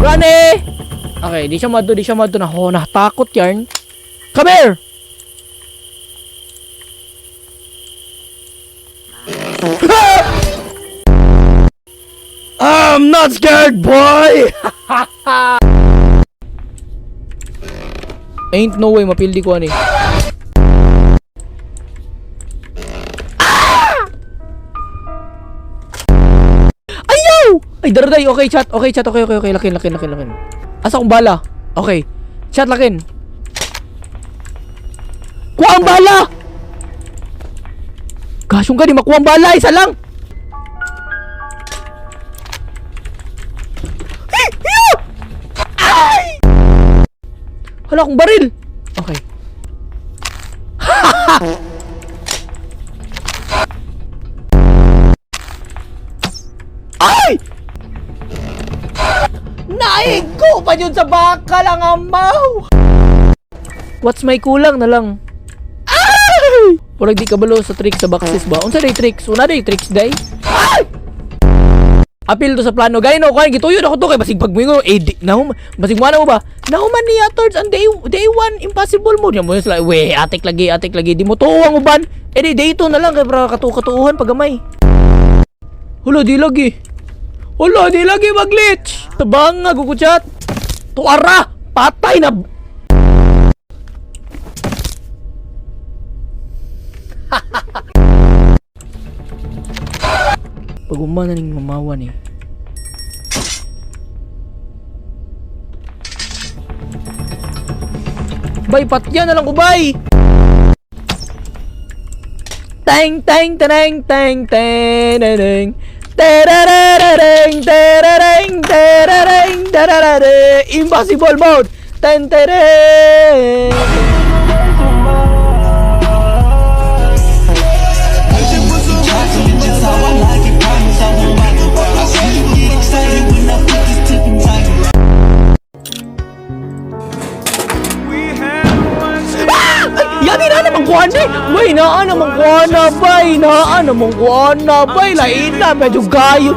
Gani! Okay, di siya madto na. Oh, natakot yarn. Come here! I'm not scared, boy! Ain't no way mapildi ko ani. Ayaw! Ay, daraday. Okay, chat. Okay. Lakin. Asa kong bala? Okay. Chat, lakin. Kuha ang bala! Gasyong ka, di makuha ang bala. Isa lang. Ay! Hala akong baril. Okay. Ay! Naigo pa yun sa baka lang amaw. What's my kulang na lang? Ay! Walang di kabalo sa tricks sa boxes ba? Unsa day tricks? Una day tricks day? Ay! Apil to sa plano. Gani no, kain gituyo na ko to kay basig pagmingo basig mo na mo ba? Nahuman niya towards on day 1 impossible mo. Diyan mo sila, we, atik lagi. Di mo tuwang uban. Di day 2 na lang kay para katuuhan pagamay. Hulo di lagi mag-glitch. Tabang nga guguchat. Tuara, patay na. Pag umana ning mamawan eh. Bay, patya na lang ko, bay! Tang tang tang tang tang tarararang tararang tararang tararang impossible mode tan tararang. Yati na namang kuwana eh. Bay, naa namang kuwana, bay. Lain na, medyo gayo.